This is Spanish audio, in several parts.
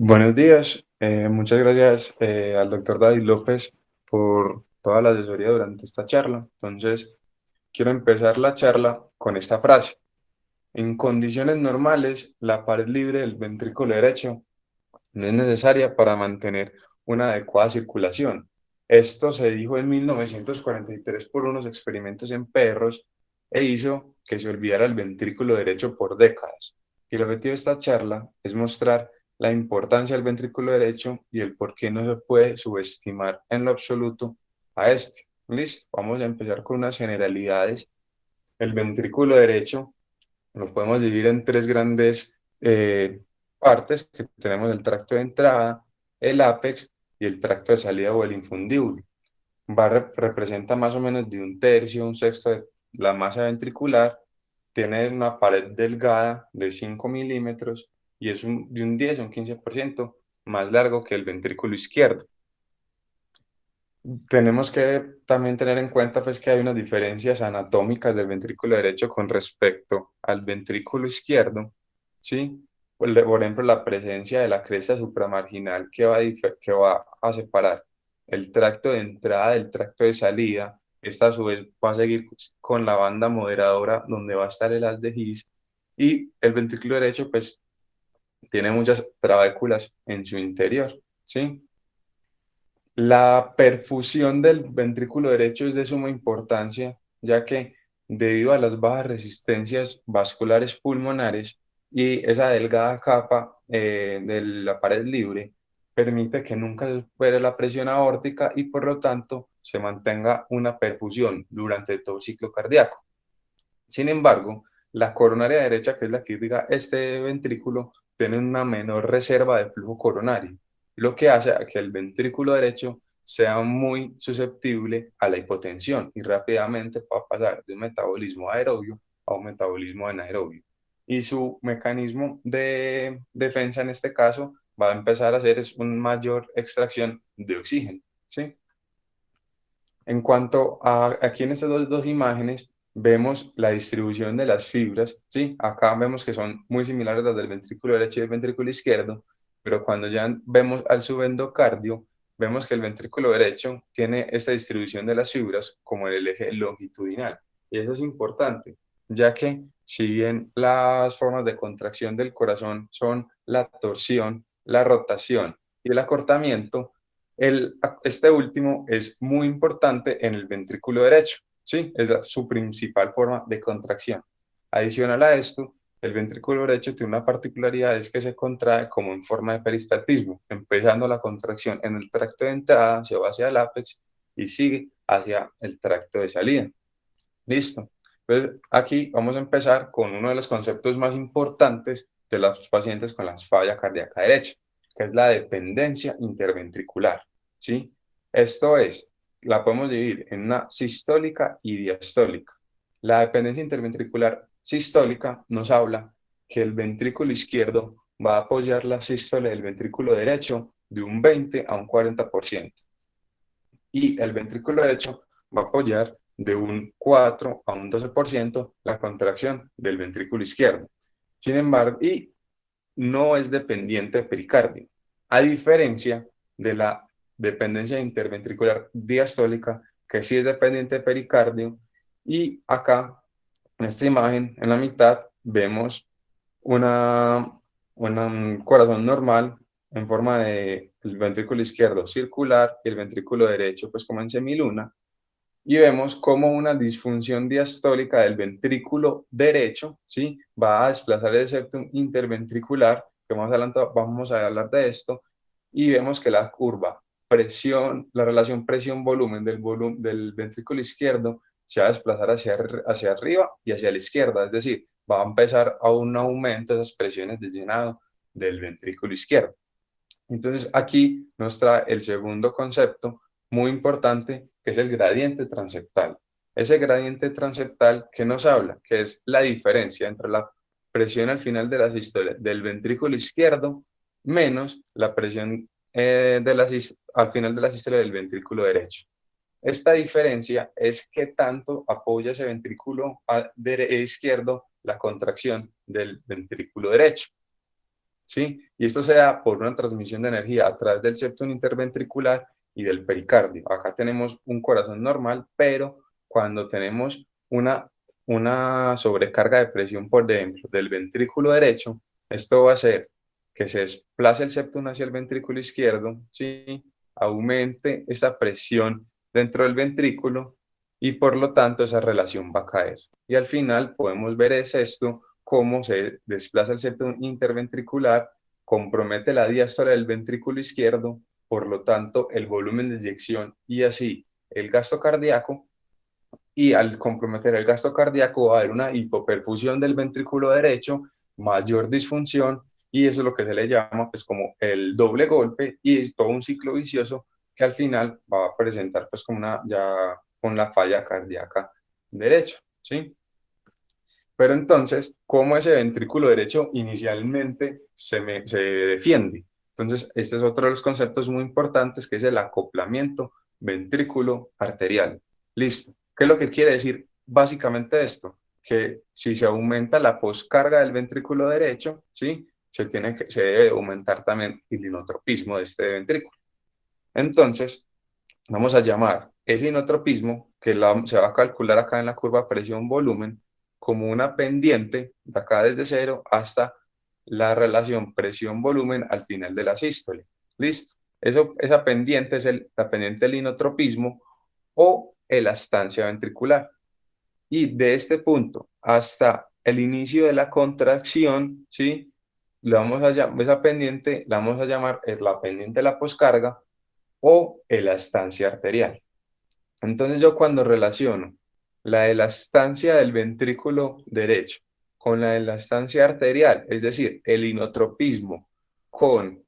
Buenos días, muchas gracias al doctor David López por toda la asesoría durante esta charla. Entonces, quiero empezar la charla con esta frase. En condiciones normales, la pared libre del ventrículo derecho no es necesaria para mantener una adecuada circulación. Esto se dijo en 1943 por unos experimentos en perros e hizo que se olvidara el ventrículo derecho por décadas. Y el objetivo de esta charla es mostrar la importancia del ventrículo derecho y el por qué no se puede subestimar en lo absoluto a este. Listo, vamos a empezar con unas generalidades. El ventrículo derecho lo podemos dividir en tres grandes partes, que tenemos el tracto de entrada, el ápex y el tracto de salida o el infundíbulo. Representa más o menos de un tercio, un sexto de la masa ventricular, tiene una pared delgada de 5 milímetros y es de un 10 a un 15% más largo que el ventrículo izquierdo. Tenemos que también tener en cuenta pues, que hay unas diferencias anatómicas del ventrículo derecho con respecto al ventrículo izquierdo, ¿sí? Por ejemplo, la presencia de la cresta supramarginal que va a separar el tracto de entrada del tracto de salida. Esta a su vez va a seguir con la banda moderadora donde va a estar el haz de His, y el ventrículo derecho pues tiene muchas trabéculas en su interior, ¿sí? La perfusión del ventrículo derecho es de suma importancia, ya que debido a las bajas resistencias vasculares pulmonares y esa delgada capa de la pared libre, permite que nunca se supere la presión aórtica y por lo tanto se mantenga una perfusión durante todo el ciclo cardíaco. Sin embargo, la coronaria derecha, que es la que irriga este ventrículo, tiene una menor reserva de flujo coronario, lo que hace a que el ventrículo derecho sea muy susceptible a la hipotensión y rápidamente va a pasar de un metabolismo aerobio a un metabolismo anaerobio. Y su mecanismo de defensa en este caso va a empezar a hacer es una mayor extracción de oxígeno, ¿sí? En cuanto a aquí en estas dos imágenes, vemos la distribución de las fibras, ¿sí? Acá vemos que son muy similares a las del ventrículo derecho y el ventrículo izquierdo, pero cuando ya vemos al subendocardio, vemos que el ventrículo derecho tiene esta distribución de las fibras como en el eje longitudinal. Y eso es importante, ya que si bien las formas de contracción del corazón son la torsión, la rotación y el acortamiento, este último es muy importante en el ventrículo derecho, ¿sí? Es su principal forma de contracción. Adicional a esto, el ventrículo derecho tiene una particularidad, es que se contrae como en forma de peristaltismo, empezando la contracción en el tracto de entrada, se va hacia el ápex y sigue hacia el tracto de salida. Listo. Entonces, aquí vamos a empezar con uno de los conceptos más importantes de los pacientes con la falla cardíaca derecha, que es la dependencia interventricular, ¿sí? Esto es, la podemos dividir en una sistólica y diastólica. La dependencia interventricular sistólica nos habla que el ventrículo izquierdo va a apoyar la sístole del ventrículo derecho de un 20 a un 40%, y el ventrículo derecho va a apoyar de un 4 a un 12% la contracción del ventrículo izquierdo. Sin embargo, y no es dependiente de pericardio, a diferencia de la dependencia interventricular diastólica, que sí es dependiente de pericardio, y acá, en esta imagen, en la mitad, vemos una, un corazón normal en forma de el ventrículo izquierdo circular y el ventrículo derecho pues como en semiluna, y vemos como una disfunción diastólica del ventrículo derecho, ¿sí? Va a desplazar el septum interventricular, que vamos a hablar de esto, y vemos que la curva presión, la relación presión-volumen del ventrículo izquierdo se va a desplazar hacia arriba y hacia la izquierda, es decir, va a empezar a un aumento de esas presiones de llenado del ventrículo izquierdo. Entonces aquí nos trae el segundo concepto muy importante, que es el gradiente transeptal. Ese gradiente transeptal que nos habla, que es la diferencia entre la presión al final de la sistole del ventrículo izquierdo menos la presión al final de la sistole del ventrículo derecho. Esta diferencia es qué tanto apoya ese ventrículo izquierdo la contracción del ventrículo derecho. ¿sí? Y esto se da por una transmisión de energía a través del septum interventricular y del pericardio. Acá tenemos un corazón normal, pero cuando tenemos una sobrecarga de presión por dentro del ventrículo derecho, esto va a hacer que se desplace el septum hacia el ventrículo izquierdo, ¿sí? Aumente esta presión dentro del ventrículo y por lo tanto esa relación va a caer. Y al final podemos ver es esto, cómo se desplaza el septum interventricular, compromete la diástole del ventrículo izquierdo, por lo tanto el volumen de eyección y así el gasto cardíaco, y al comprometer el gasto cardíaco va a haber una hipoperfusión del ventrículo derecho, mayor disfunción, y eso es lo que se le llama pues como el doble golpe, y es todo un ciclo vicioso que al final va a presentar pues como una ya con la falla cardíaca derecha, ¿sí? Pero entonces, ¿cómo ese ventrículo derecho inicialmente se defiende? Entonces, este es otro de los conceptos muy importantes que es el acoplamiento ventrículo arterial. Listo. ¿Qué es lo que quiere decir básicamente esto? Que si se aumenta la poscarga del ventrículo derecho, ¿sí? Se debe aumentar también el inotropismo de este ventrículo. Entonces, vamos a llamar ese inotropismo, se va a calcular acá en la curva presión-volumen, como una pendiente de acá desde cero hasta la relación presión-volumen al final de la sístole. ¿Listo? Esa pendiente es la pendiente del inotropismo o elastancia ventricular. Y de este punto hasta el inicio de la contracción, ¿sí? Esa pendiente la vamos a llamar es la pendiente de la poscarga o elastancia arterial. Entonces yo cuando relaciono la elastancia del ventrículo derecho con la elastancia arterial, es decir, el inotropismo con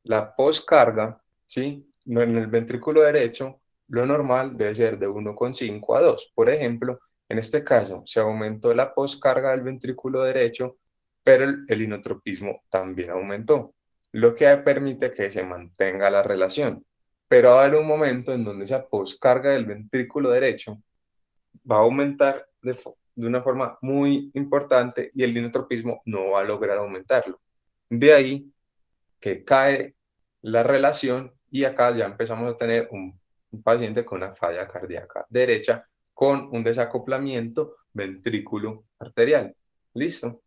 la poscarga, ¿sí? No, en el ventrículo derecho, lo normal debe ser de 1,5 a 2. Por ejemplo, en este caso se aumentó la poscarga del ventrículo derecho, pero el inotropismo también aumentó, lo que permite que se mantenga la relación. Pero va a haber un momento en donde esa poscarga del ventrículo derecho va a aumentar de una forma muy importante y el inotropismo no va a lograr aumentarlo. De ahí que cae la relación y acá ya empezamos a tener un paciente con una falla cardíaca derecha con un desacoplamiento ventrículo arterial. ¿Listo?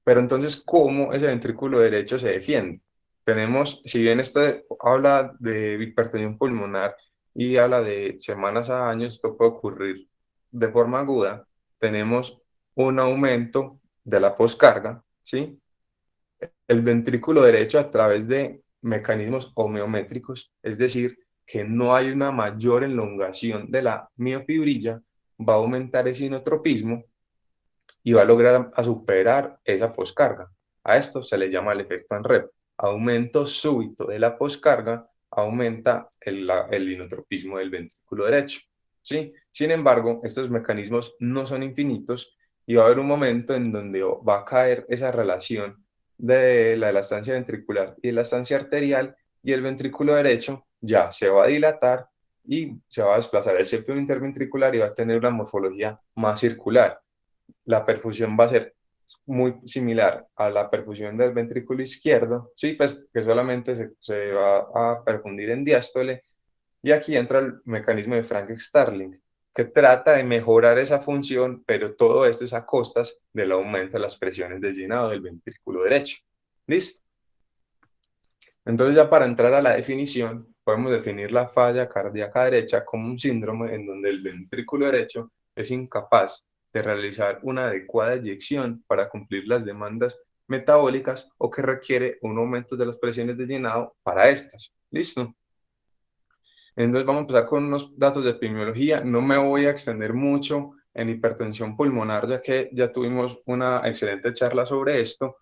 Pero entonces, ¿cómo ese ventrículo derecho se defiende? Tenemos, si bien esto habla de hipertensión pulmonar y habla de semanas a años, esto puede ocurrir de forma aguda. Tenemos un aumento de la poscarga, ¿sí? El ventrículo derecho a través de mecanismos homeométricos, es decir, que no hay una mayor elongación de la miofibrilla, va a aumentar ese inotropismo y va a lograr a superar esa poscarga. A esto se le llama el efecto ANREP. Aumento súbito de la poscarga aumenta el inotropismo del ventrículo derecho. ¿Sí? Sin embargo, estos mecanismos no son infinitos y va a haber un momento en donde va a caer esa relación de la elastancia ventricular y la elastancia arterial y el ventrículo derecho ya se va a dilatar y se va a desplazar el septum interventricular y va a tener una morfología más circular. La perfusión va a ser muy similar a la perfusión del ventrículo izquierdo, sí, pues que solamente se va a perfundir en diástole, y aquí entra el mecanismo de Frank-Starling, que trata de mejorar esa función, pero todo esto es a costas del aumento de las presiones de llenado del ventrículo derecho. ¿Listo? Entonces ya para entrar a la definición, podemos definir la falla cardíaca derecha como un síndrome en donde el ventrículo derecho es incapaz de realizar una adecuada eyección para cumplir las demandas metabólicas o que requiere un aumento de las presiones de llenado para estas. ¿Listo? Entonces vamos a empezar con unos datos de epidemiología. No me voy a extender mucho en hipertensión pulmonar, ya que ya tuvimos una excelente charla sobre esto.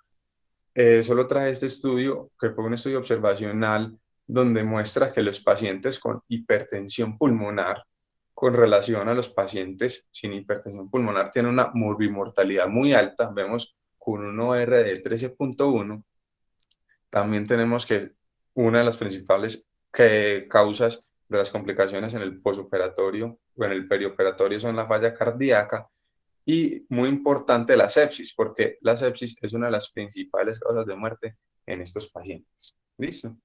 Solo traje este estudio, que fue un estudio observacional, donde muestra que los pacientes con hipertensión pulmonar, con relación a los pacientes sin hipertensión pulmonar, tienen una morbimortalidad muy alta. Vemos con un OR de 13,1. También tenemos que una de las principales causas de las complicaciones en el posoperatorio o en el perioperatorio son la falla cardíaca Y muy importante la sepsis, porque la sepsis es una de las principales causas de muerte en estos pacientes. ¿Listo?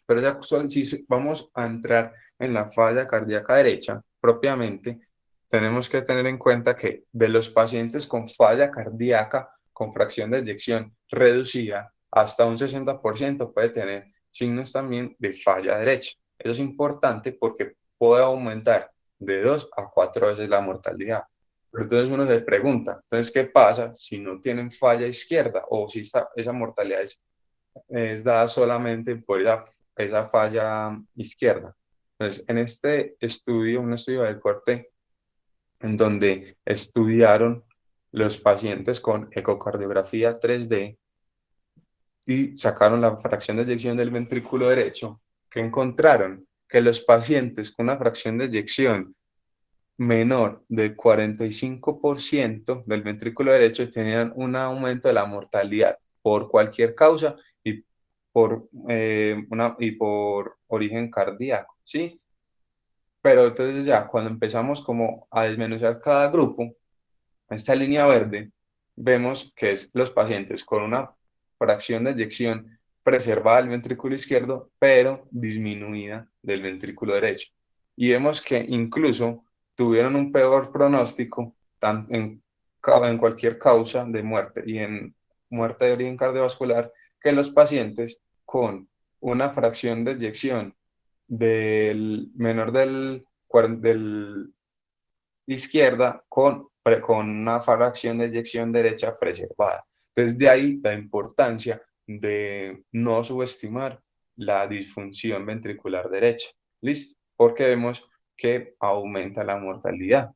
Pero ya si vamos a entrar en la falla cardíaca derecha, propiamente, tenemos que tener en cuenta que de los pacientes con falla cardíaca con fracción de eyección reducida, hasta un 60% puede tener signos también de falla derecha. Eso es importante porque puede aumentar de 2 a 4 veces la mortalidad. Pero entonces uno se pregunta, entonces, ¿qué pasa si no tienen falla izquierda o si esa mortalidad es dada solamente por esa falla izquierda? Entonces, en este estudio, un estudio del corte, en donde estudiaron los pacientes con ecocardiografía 3D y sacaron la fracción de eyección del ventrículo derecho, que encontraron que los pacientes con una fracción de eyección menor del 45% del ventrículo derecho tenían un aumento de la mortalidad por cualquier causa y y por origen cardíaco, ¿sí? Pero entonces ya cuando empezamos como a desmenuzar cada grupo, esta línea verde, vemos que es los pacientes con una fracción de eyección preservada del ventrículo izquierdo, pero disminuida del ventrículo derecho. Y vemos que incluso tuvieron un peor pronóstico en cualquier causa de muerte y en muerte de origen cardiovascular que los pacientes con una fracción de eyección del menor del izquierda con una fracción de eyección derecha preservada. Entonces, de ahí la importancia de no subestimar la disfunción ventricular derecha. ¿Listo? Porque vemos que aumenta la mortalidad.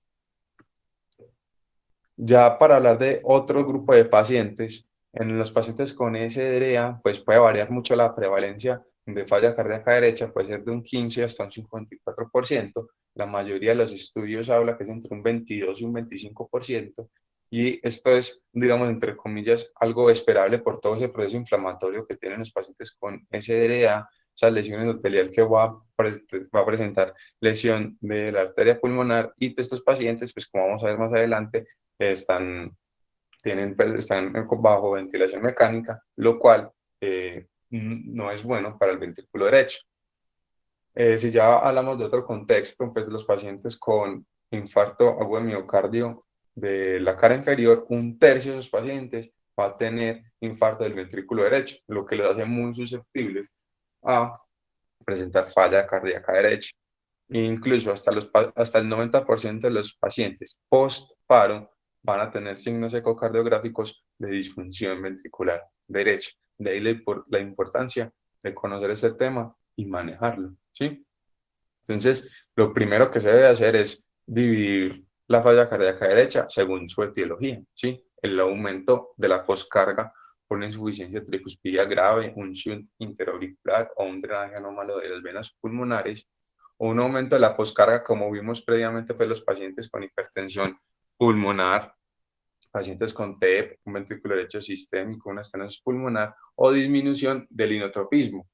Ya para hablar de otro grupo de pacientes, en los pacientes con SDRA, pues puede variar mucho la prevalencia de falla cardíaca derecha, puede ser de un 15 hasta un 54%. La mayoría de los estudios habla que es entre un 22 y un 25%. Y esto es, digamos, entre comillas, algo esperable por todo ese proceso inflamatorio que tienen los pacientes con SDRA, esas lesiones endotelial que va a presentar lesión de la arteria pulmonar y de estos pacientes, pues como vamos a ver más adelante, están, están bajo ventilación mecánica, lo cual no es bueno para el ventrículo derecho. Si ya hablamos de otro contexto, pues los pacientes con infarto agudo de miocardio de la cara inferior, un tercio de esos pacientes va a tener infarto del ventrículo derecho, lo que les hace muy susceptibles a presentar falla cardíaca derecha. Incluso hasta el 90% de los pacientes post-paro van a tener signos ecocardiográficos de disfunción ventricular derecha. De ahí la importancia de conocer este tema y manejarlo, ¿sí? Entonces, lo primero que se debe hacer es dividir la falla cardíaca derecha según su etiología, ¿sí? El aumento de la poscarga por una insuficiencia tricuspidia grave, un shunt interauricular o un drenaje anómalo de las venas pulmonares, o un aumento de la poscarga, como vimos previamente, pues los pacientes con hipertensión pulmonar, pacientes con TEP, un ventrículo derecho sistémico, una estenosis pulmonar, o disminución del inotropismo,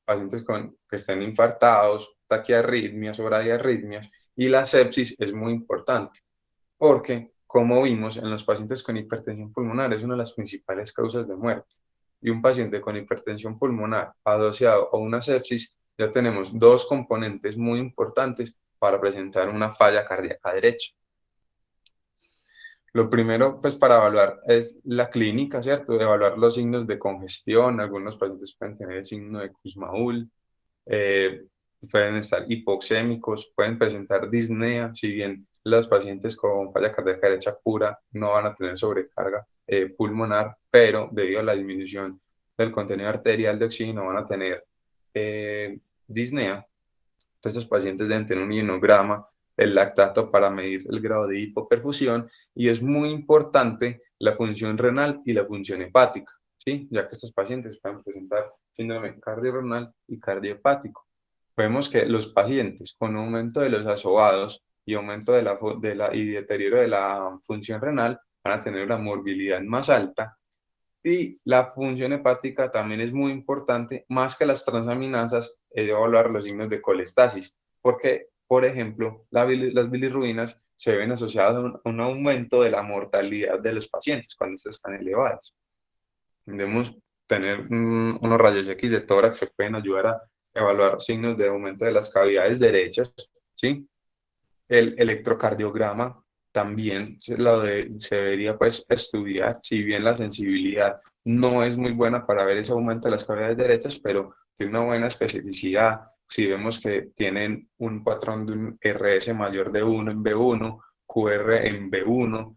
pacientes que estén infartados, taquiarritmias o bradiarritmias, y la sepsis es muy importante, porque, como vimos, en los pacientes con hipertensión pulmonar es una de las principales causas de muerte. Y un paciente con hipertensión pulmonar asociado a una sepsis, ya tenemos dos componentes muy importantes para presentar una falla cardíaca derecha. Lo primero, pues, para evaluar es la clínica, ¿cierto? Evaluar los signos de congestión. Algunos pacientes pueden tener el signo de Kussmaul, eh, pueden estar hipoxémicos, pueden presentar disnea, si bien los pacientes con falla cardíaca derecha pura no van a tener sobrecarga pulmonar, pero debido a la disminución del contenido arterial de oxígeno van a tener disnea. Estos pacientes deben tener un ionograma, el lactato para medir el grado de hipoperfusión, y es muy importante la función renal y la función hepática, ¿sí? Ya que estos pacientes pueden presentar síndrome cardiorrenal y cardiohepático. Vemos que los pacientes con aumento de los asobados y aumento y deterioro de la función renal van a tener una morbilidad más alta, y la función hepática también es muy importante, más que las transaminasas, evaluar los signos de colestasis, porque, por ejemplo, las bilirrubinas se ven asociadas a un aumento de la mortalidad de los pacientes cuando estos están elevados. Debemos tener unos rayos X de tórax que pueden ayudar a evaluar signos de aumento de las cavidades derechas, ¿sí? El electrocardiograma también se debería pues estudiar, si bien la sensibilidad no es muy buena para ver ese aumento de las cavidades derechas, pero tiene una buena especificidad. Si vemos que tienen un patrón de un RS mayor de 1 en B1, QR en B1,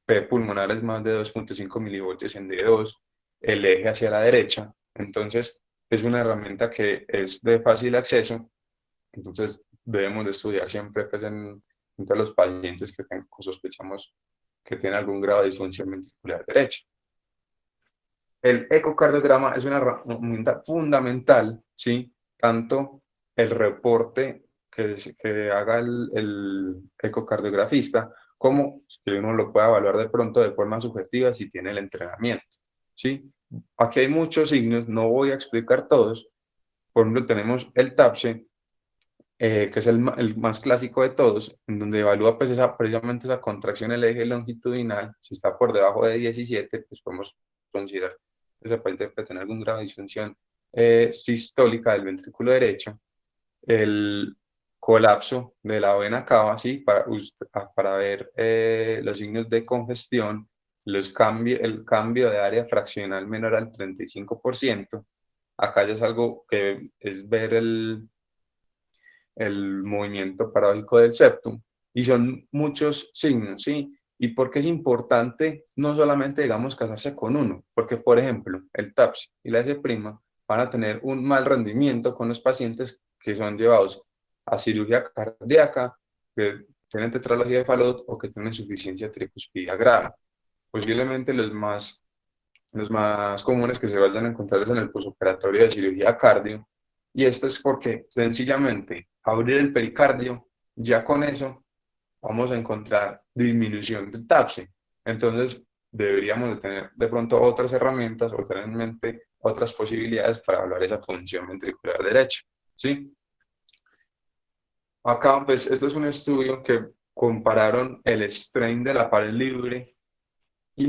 P pulmonar es más de 2.5 milivoltios en D2, el eje hacia la derecha, entonces es una herramienta que es de fácil acceso, entonces debemos de estudiar siempre pues, en todos los pacientes que sospechamos que tienen algún grado de disfunción ventricular derecha. El ecocardiograma es una herramienta fundamental, ¿sí? Tanto el reporte que haga el ecocardiografista, como que uno lo pueda evaluar de pronto de forma subjetiva si tiene el entrenamiento, ¿sí? Aquí hay muchos signos, no voy a explicar todos. Por ejemplo, tenemos el TAPSE, que es el más clásico de todos, en donde evalúa pues precisamente esa contracción del eje longitudinal. Si está por debajo de 17, pues podemos considerar que ese paciente puede tener algún grado de disfunción sistólica del ventrículo derecho. El colapso de la vena cava, ¿sí? Para ver los signos de congestión, el cambio de área fraccional menor al 35%. Acá ya es algo que es ver el movimiento paradójico del septum, y son muchos signos, ¿sí? ¿Y por qué es importante no solamente, digamos, casarse con uno? Porque, por ejemplo, el TAPS y la S' van a tener un mal rendimiento con los pacientes que son llevados a cirugía cardíaca, que tienen tetralogía de Fallot o que tienen insuficiencia tricuspidea grave. Posiblemente los más comunes que se vayan a encontrar es en el posoperatorio de cirugía cardio, y esto es porque sencillamente abrir el pericardio, ya con eso vamos a encontrar disminución del TAPSE. Entonces deberíamos de tener de pronto otras herramientas o tener en mente otras posibilidades para evaluar esa función ventricular derecha, ¿sí? Acá, pues, esto es un estudio que compararon el strain de la pared libre y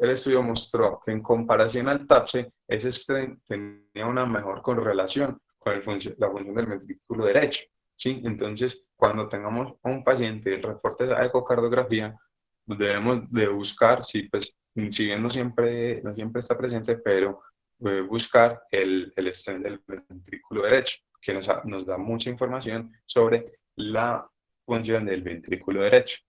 el estudio mostró que en comparación al TAPSE, ese strain tenía una mejor correlación con la función del ventrículo derecho, ¿sí? Entonces, cuando tengamos a un paciente el reporte de ecocardiografía, debemos de buscar, si bien no siempre está presente, pero buscar el strain del ventrículo derecho, que nos da mucha información sobre la función del ventrículo derecho.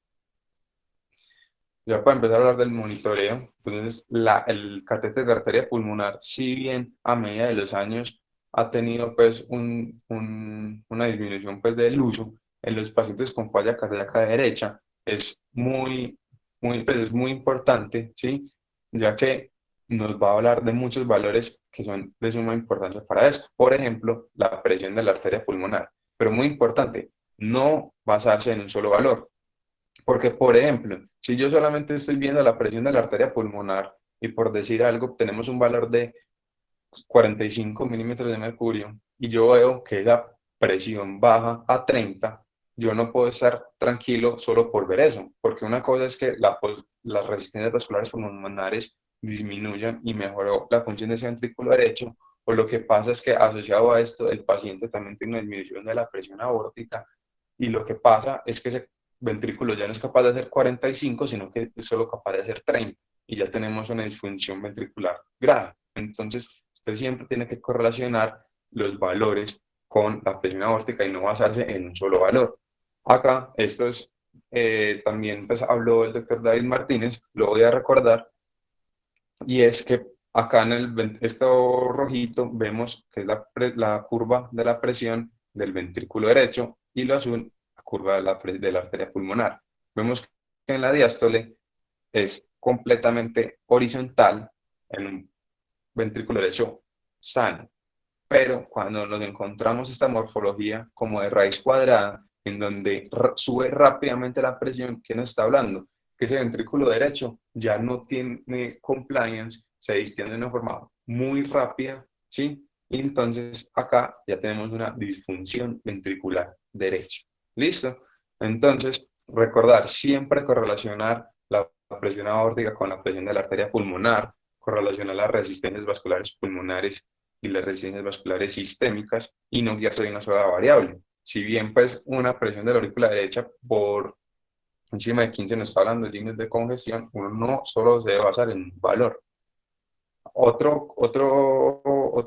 Ya para empezar a hablar del monitoreo, entonces el catéter de arteria pulmonar, si bien a medida de los años ha tenido pues una disminución pues del uso en los pacientes con falla cardíaca derecha, es pues es muy importante, ¿sí? Ya que nos va a hablar de muchos valores que son de suma importancia para esto. Por ejemplo, la presión de la arteria pulmonar, pero muy importante, no basarse en un solo valor. Porque, por ejemplo, si yo solamente estoy viendo la presión de la arteria pulmonar y por decir algo, tenemos un valor de 45 milímetros de mercurio y yo veo que esa presión baja a 30, yo no puedo estar tranquilo solo por ver eso, porque una cosa es que las resistencias vasculares pulmonares disminuyan y mejoró la función de ese ventrículo derecho, o lo que pasa es que asociado a esto, el paciente también tiene una disminución de la presión aórtica, y lo que pasa es que ese ventrículo ya no es capaz de hacer 45, sino que es solo capaz de hacer 30, y ya tenemos una disfunción ventricular grave. Entonces, usted siempre tiene que correlacionar los valores con la presión aórtica y no basarse en un solo valor. Acá, esto es, también pues, habló el doctor David Martínez, lo voy a recordar, y es que acá en esto rojito vemos que es la curva de la presión del ventrículo derecho, y lo azul, la curva de la arteria pulmonar. Vemos que en la diástole es completamente horizontal en un ventrículo derecho sano, pero cuando nos encontramos esta morfología como de raíz cuadrada, en donde sube rápidamente la presión, ¿qué nos está hablando? Que ese ventrículo derecho ya no tiene compliance, se distiende de una forma muy rápida, ¿sí? Y entonces acá ya tenemos una disfunción ventricular derecha. ¿Listo? Entonces, Recordar siempre correlacionar la presión aórtica con la presión de la arteria pulmonar, correlacionar las resistencias vasculares pulmonares y las resistencias vasculares sistémicas y no guiarse de una sola variable. Si bien pues una presión de la aurícula derecha por encima de 15 nos está hablando de límites de congestión, uno no solo se debe basar en un valor. Otra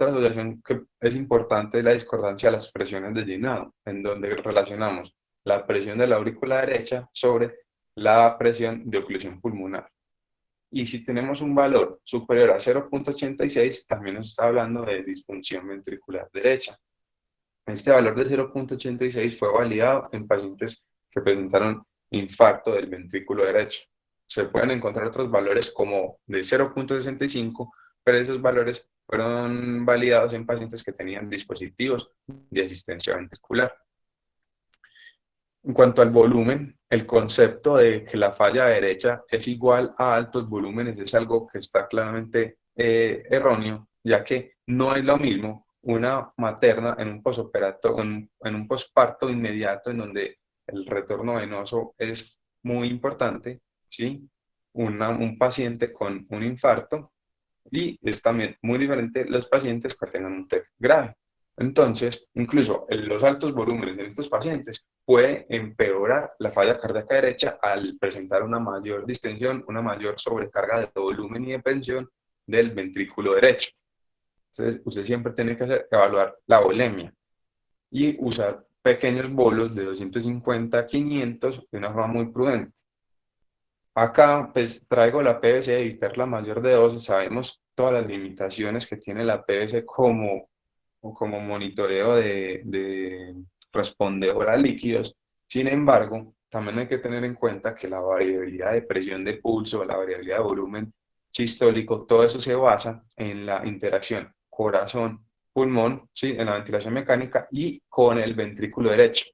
asociación que es importante es la discordancia de las presiones de llenado, en donde relacionamos la presión de la aurícula derecha sobre la presión de oclusión pulmonar. Y si tenemos un valor superior a 0.86, también nos está hablando de disfunción ventricular derecha. Este valor de 0.86 fue validado en pacientes que presentaron infarto del ventrículo derecho. Se pueden encontrar otros valores como de 0.65, pero esos valores fueron validados en pacientes que tenían dispositivos de asistencia ventricular. En cuanto al volumen, el concepto de que la falla derecha es igual a altos volúmenes es algo que está claramente erróneo, ya que no es lo mismo una materna en un posoperato, en un posparto inmediato, en donde el retorno venoso es muy importante, ¿sí? Un paciente con un infarto, y es también muy diferente los pacientes que tengan un TEP grave. Entonces, incluso en los altos volúmenes en estos pacientes puede empeorar la falla cardíaca derecha al presentar una mayor distensión, una mayor sobrecarga de volumen y de presión del ventrículo derecho. Entonces, usted siempre tiene que evaluar la volemia y usar pequeños bolos de 250 a 500 de una forma muy prudente. Acá pues traigo la PVC de evitar la mayor de dosis. Sabemos todas las limitaciones que tiene la PVC como monitoreo de respondedor a líquidos. Sin embargo, también hay que tener en cuenta que la variabilidad de presión de pulso, la variabilidad de volumen sistólico, todo eso se basa en la interacción corazón-pulmón, ¿sí? En la ventilación mecánica y con el ventrículo derecho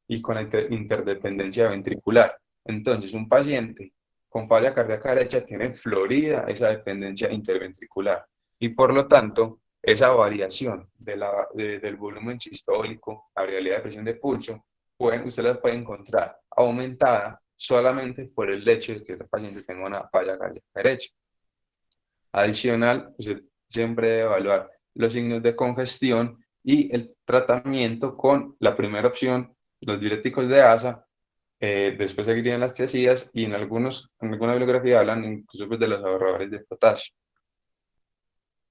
y con la interdependencia ventricular. Entonces, un paciente con falla cardíaca derecha tiene florida esa dependencia interventricular y por lo tanto esa variación del volumen sistólico, la variabilidad de presión de pulso, usted la puede encontrar aumentada solamente por el hecho de que el paciente tenga una falla cardíaca derecha. Adicional, usted siempre debe evaluar los signos de congestión y el tratamiento con la primera opción, los diuréticos de ASA, después seguirían las tiazidas y en alguna bibliografía hablan incluso pues, de los ahorradores de potasio.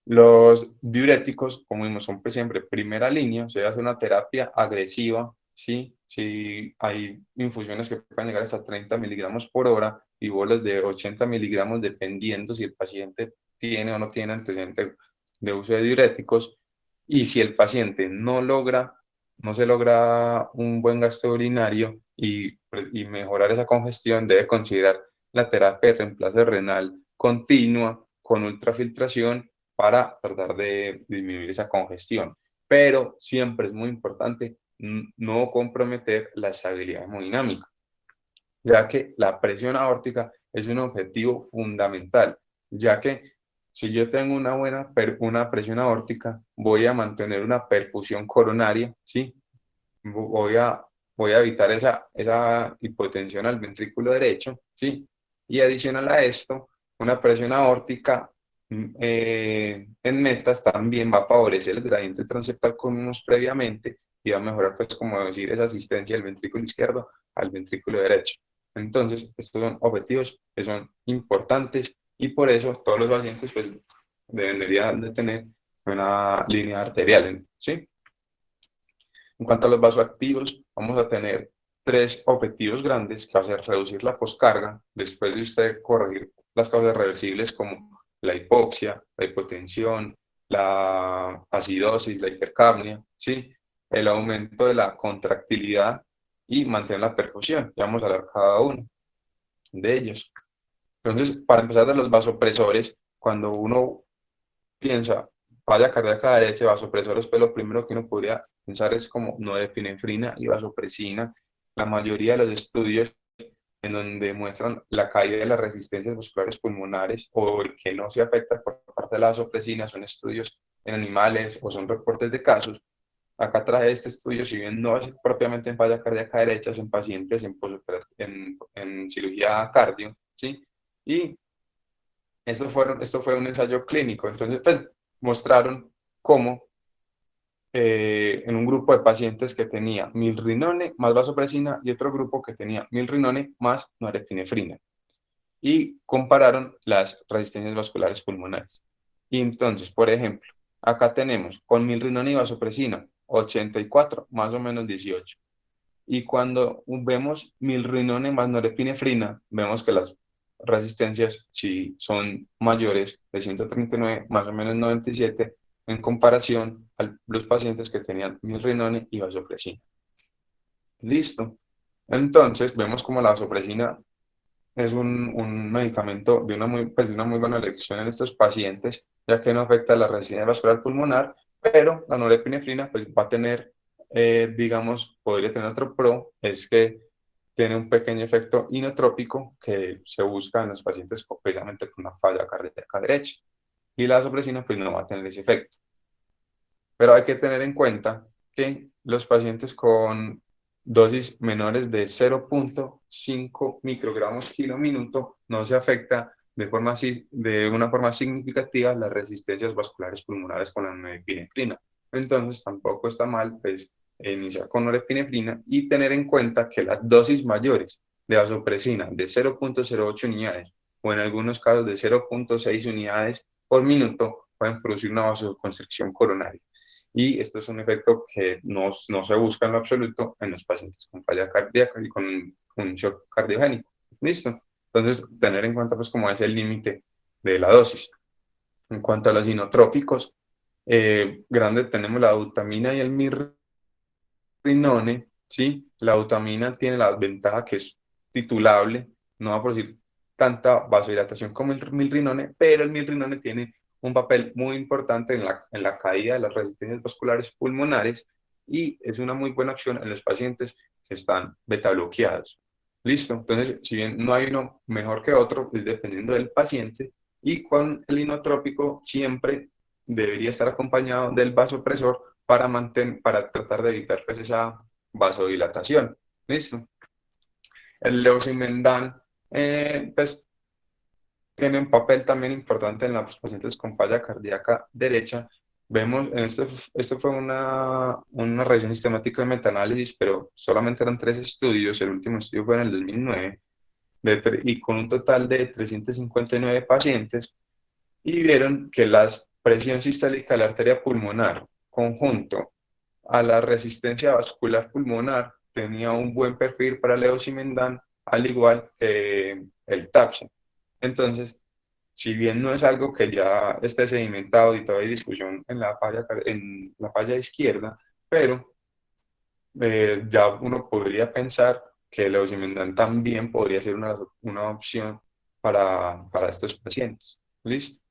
Los diuréticos, como vimos, son pues, siempre primera línea, se hace una terapia agresiva, ¿sí? Si hay infusiones que pueden llegar hasta 30 miligramos por hora y bolas de 80 miligramos dependiendo si el paciente tiene o no tiene antecedente de uso de diuréticos y si el paciente no se logra un buen gasto urinario y mejorar esa congestión, debe considerar la terapia de reemplazo renal continua con ultrafiltración para tratar de disminuir esa congestión. Pero siempre es muy importante no comprometer la estabilidad hemodinámica, ya que la presión aórtica es un objetivo fundamental, ya que si yo tengo una presión aórtica, voy a mantener una perfusión coronaria, ¿sí? Voy a, voy a evitar esa hipotensión al ventrículo derecho, ¿sí? Y adicional a esto, una presión aórtica en metas también va a favorecer el gradiente transeptal como vimos previamente y va a mejorar, pues, como decir, esa asistencia del ventrículo izquierdo al ventrículo derecho. Entonces, estos son objetivos que son importantes y por eso todos los pacientes pues, deberían de tener una línea arterial, ¿sí? En cuanto a los vasoactivos, vamos a tener tres objetivos grandes que va a ser reducir la poscarga, después de usted corregir las causas reversibles como la hipoxia, la hipotensión, la acidosis, la hipercapnia, ¿sí? El aumento de la contractilidad y mantener la perfusión. Ya vamos a hablar cada uno de ellos. Entonces, para empezar de los vasopresores, cuando uno piensa falla cardíaca derecha, vasopresores, pues lo primero que uno podría pensar es como norepinefrina y vasopresina. La mayoría de los estudios en donde muestran la caída de las resistencias musculares pulmonares o el que no se afecta por parte de la vasopresina son estudios en animales o son reportes de casos Acá traje este estudio, si bien no es propiamente en falla cardíaca derecha, es en pacientes en cirugía cardio, ¿sí? Y esto fue un ensayo clínico, entonces pues mostraron cómo en un grupo de pacientes que tenía milrinone más vasopresina y otro grupo que tenía milrinone más norepinefrina y compararon las resistencias vasculares pulmonares. Y entonces, por ejemplo, acá tenemos con milrinone y vasopresina 84 más o menos 18. Y cuando vemos milrinone más norepinefrina, vemos que las resistencias sí son mayores de 139 más o menos 97 en comparación a los pacientes que tenían milrinone y vasopresina. Listo. Entonces, vemos como la vasopresina es un medicamento de una muy buena elección en estos pacientes, ya que no afecta la resistencia vascular pulmonar, pero la norepinefrina pues, va a tener, digamos, podría tener otro pro, es que tiene un pequeño efecto inotrópico que se busca en los pacientes precisamente con una falla cardíaca derecha. Y la vasopresina pues no va a tener ese efecto. Pero hay que tener en cuenta que los pacientes con dosis menores de 0,5 microgramos kilo minuto no se afecta de una forma significativa las resistencias vasculares pulmonares con la norepinefrina. Entonces tampoco está mal pues, iniciar con norepinefrina y tener en cuenta que las dosis mayores de vasopresina de 0,08 unidades o en algunos casos de 0,6 unidades por minuto pueden producir una vasoconstricción coronaria. Y esto es un efecto que no se busca en lo absoluto en los pacientes con falla cardíaca y con un shock cardiogénico. ¿Listo? Entonces, tener en cuenta pues como es el límite de la dosis. En cuanto a los inotrópicos, grande tenemos la butamina y el mirrinone, ¿sí? La butamina tiene la ventaja que es titulable, no va a producir tanta vasodilatación como el milrinone, pero el milrinone tiene un papel muy importante en la caída de las resistencias vasculares pulmonares y es una muy buena opción en los pacientes que están beta bloqueados. Listo, entonces, si bien no hay uno mejor que otro, es dependiendo del paciente y con el inotrópico siempre debería estar acompañado del vasopresor para tratar de evitar pues, esa vasodilatación. ¿Listo? El leucimendán pues, tiene un papel también importante en los pacientes con falla cardíaca derecha. Vemos, esto fue una revisión sistemática de metaanálisis, pero solamente eran 3 estudios. El último estudio fue en el 2009 y con un total de 359 pacientes y vieron que la presión sistólica de la arteria pulmonar conjunto a la resistencia vascular pulmonar tenía un buen perfil para el levosimendan, al igual que el TAPSE. Entonces, si bien no es algo que ya esté sedimentado y todavía hay discusión en la falla izquierda, pero ya uno podría pensar que el levosimendan también podría ser una opción para estos pacientes. ¿Listo?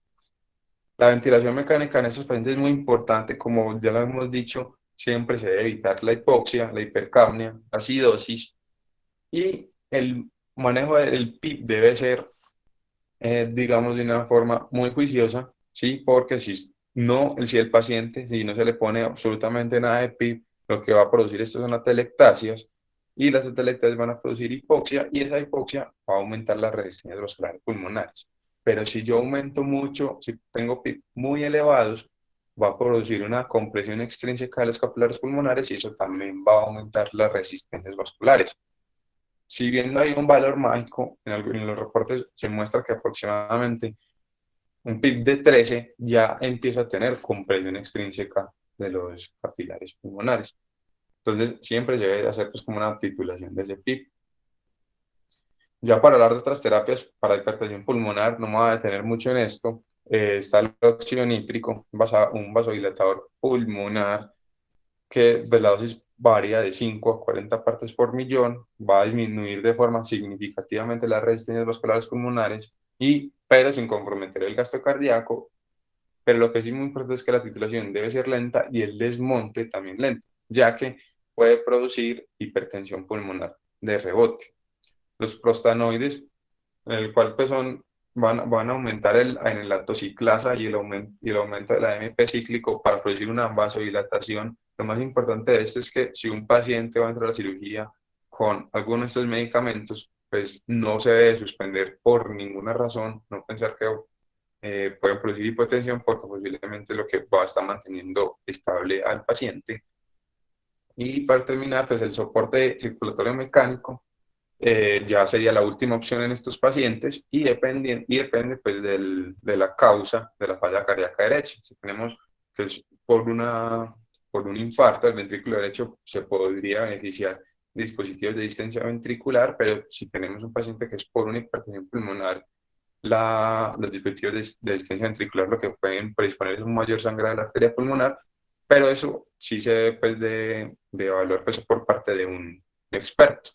La ventilación mecánica en estos pacientes es muy importante, como ya lo hemos dicho, siempre se debe evitar la hipoxia, la hipercapnia, la acidosis y el manejo del PIB debe ser, digamos, de una forma muy juiciosa, ¿sí? Porque si el paciente, si no se le pone absolutamente nada de PIB, lo que va a producir esto son atelectasias y las atelectasias van a producir hipoxia y esa hipoxia va a aumentar las resistencias vasculares pulmonares. Pero si yo aumento mucho, si tengo PIB muy elevados, va a producir una compresión extrínseca de los capilares pulmonares y eso también va a aumentar las resistencias vasculares. Si bien no hay un valor mágico, en los reportes se muestra que aproximadamente un PIB de 13 ya empieza a tener compresión extrínseca de los capilares pulmonares. Entonces, siempre se debe hacer pues, como una titulación de ese PIB. Ya para hablar de otras terapias para hipertensión pulmonar, no me voy a detener mucho en esto. Está el óxido nítrico, un vasodilatador pulmonar que pues, la dosis varía de 5 a 40 partes por millón, va a disminuir de forma significativamente las resistencias vasculares pulmonares, pero sin comprometer el gasto cardíaco. Pero lo que sí es muy importante es que la titulación debe ser lenta y el desmonte también lento, ya que puede producir hipertensión pulmonar de rebote. Los prostanoides, en el cual pues van a aumentar en la tosiclasa y el aumento de la AMP cíclico para producir una vasodilatación Lo más importante de esto es que si un paciente va a entrar a la cirugía con alguno de estos medicamentos, pues no se debe suspender por ninguna razón, no pensar que pueden producir hipotensión porque posiblemente lo que va a estar manteniendo estable al paciente. Y para terminar, pues el soporte circulatorio mecánico ya sería la última opción en estos pacientes y depende pues de la causa de la falla cardíaca derecha. Si tenemos que es por un infarto del ventrículo derecho, se podría beneficiar de dispositivos de distensión ventricular, pero si tenemos un paciente que es por una hipertensión pulmonar, los dispositivos de distensión ventricular lo que pueden predisponer es un mayor sangrado de la arteria pulmonar, pero eso sí se debe pues, de evaluar pues, por parte de un experto.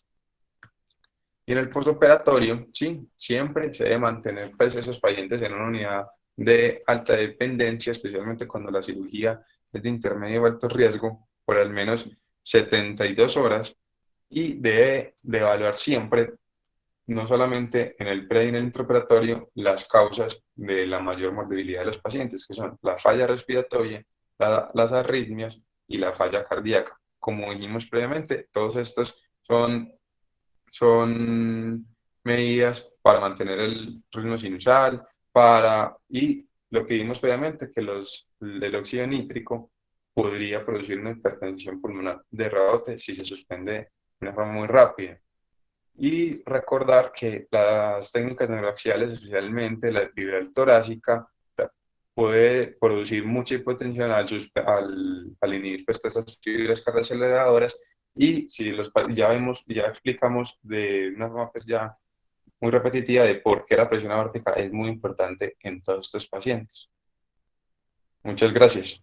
Y en el postoperatorio, sí, siempre se debe mantener pues, esos pacientes en una unidad de alta dependencia, especialmente cuando la cirugía es de intermedio o alto riesgo, por al menos 72 horas, y debe de evaluar siempre, no solamente en el pre y en el intraoperatorio, las causas de la mayor morbilidad de los pacientes, que son la falla respiratoria, las arritmias y la falla cardíaca. Como dijimos previamente, todos estos son medidas para mantener el ritmo sinusal, y lo que vimos previamente, que el óxido nítrico podría producir una hipertensión pulmonar de rebote si se suspende de una forma muy rápida. Y recordar que las técnicas neuroaxiales, especialmente la epidural torácica, puede producir mucha hipotensión al inhibir pues, estas fibras cardioaceleradoras. Y si ya vemos, ya explicamos de una forma pues, ya muy repetitiva de por qué la presión aórtica es muy importante en todos estos pacientes. Muchas gracias.